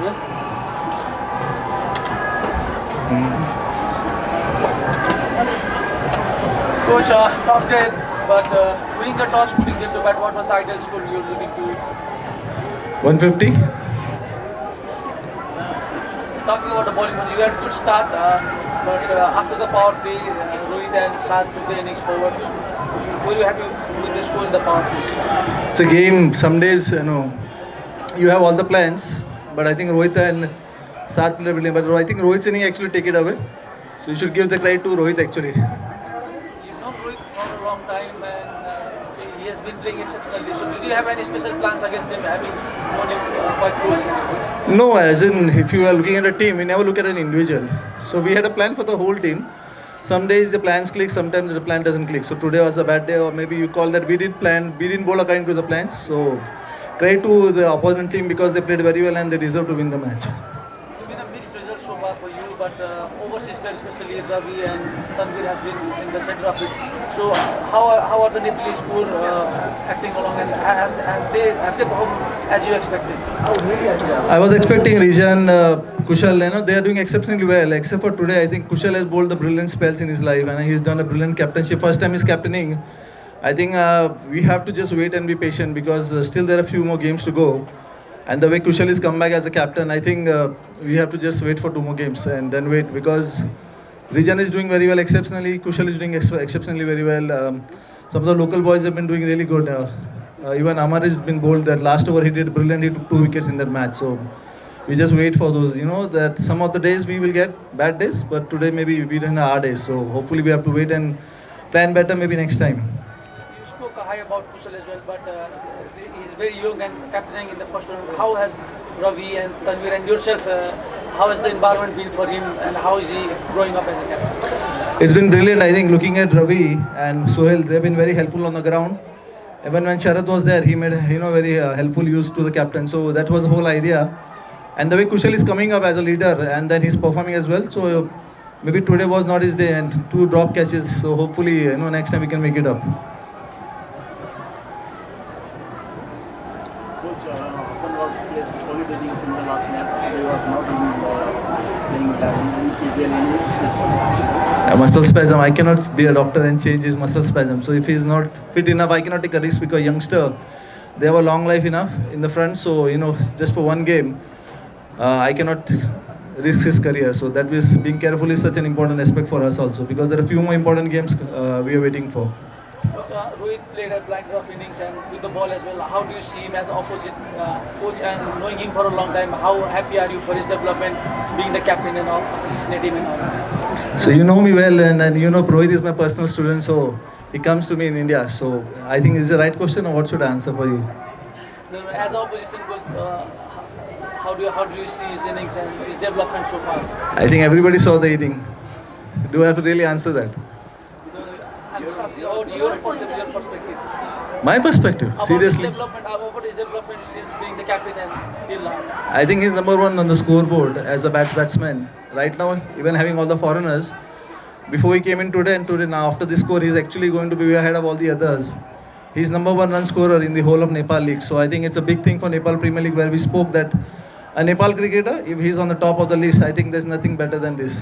well. Coach, tough day, but winning the toss, putting them to bat, what was the ideal score you were looking to? 150. Talking about the bowling, you had a good start, but after the power play, Rohit and Saad took the innings forward. Were you happy with the score in the power play? It's a game. Some days, you have all the plans, but I think Rohit and Sat played brilliant. But I think Rohit's inning actually take it away. So you should give the credit to Rohit actually. You've known Rohit for a long time and he has been playing exceptionally. So did you have any special plans against him, having known him quite close? No, as in if you are looking at a team, we never look at an individual. So we had a plan for the whole team. Some days the plans click, sometimes the plan doesn't click. So today was a bad day, or maybe you call that we didn't bowl according to the plans. So credit to the opposing team because they played very well and they deserve to win the match. It's been a mixed result so far for you, but overseas players, especially Ravi and Tanvir, has been in the center of it. So how are the Nepalese score acting along, and have they performed as you expected? I was expecting Rijan, Kushal, they are doing exceptionally well. Except for today, I think Kushal has bowled the brilliant spells in his life and he's done a brilliant captainship. First time he's captaining. I think we have to just wait and be patient because still there are a few more games to go. And the way Kushal is come back as a captain, I think we have to just wait for 2 more games and then wait because Rijan is doing very well exceptionally. Kushal is doing exceptionally very well. Some of the local boys have been doing really good. Even Amar has been bowled that last over he did brilliant. He took 2 wickets in that match. So we just wait for those. That some of the days we will get bad days, but today maybe we didn't have our days. So hopefully we have to wait and plan better maybe next time. You spoke high about Kushal as well, but he's very young and captaining in the first round. How has Ravi and Tanvir and yourself, how has the environment been for him and how is he growing up as a captain? It's been brilliant. I think looking at Ravi and Sohail, they've been very helpful on the ground. Even when Sharad was there, he made very helpful use to the captain. So that was the whole idea. And the way Kushal is coming up as a leader and then he's performing as well. So maybe today was not his day and 2 drop catches. So hopefully next time we can make it up. Coach, Hassan was placed solid innings in the last match. Today was not even playing. Is there any special? Muscle spasm. I cannot be a doctor and change his muscle spasm. So if he's not fit enough, I cannot take a risk because youngster, they have a long life enough in the front. So just for 1 game, I cannot risk his career. So that is being careful is such an important aspect for us also because there are a few more important games we are waiting for. Rohit played a blind rough innings and with the ball as well. How do you see him as an opposite coach and knowing him for a long time? How happy are you for his development, being the captain and all, assistant him and all? So you know me well and Rohit is my personal student. So he comes to me in India. So I think it's the right question or what should I answer for you? As opposition coach, how do you see his innings and his development so far? I think everybody saw the inning. Do I have to really answer that? I'm just asking about your perspective. My perspective, seriously. About his development since being the captain and till now. I think he's number 1 on the scoreboard as a batsman. Right now, even having all the foreigners, before he came in today and today now after this score, he's actually going to be ahead of all the others. He's number 1 run scorer in the whole of Nepal League. So I think it's a big thing for Nepal Premier League where we spoke that a Nepal cricketer, if he's on the top of the list, I think there's nothing better than this.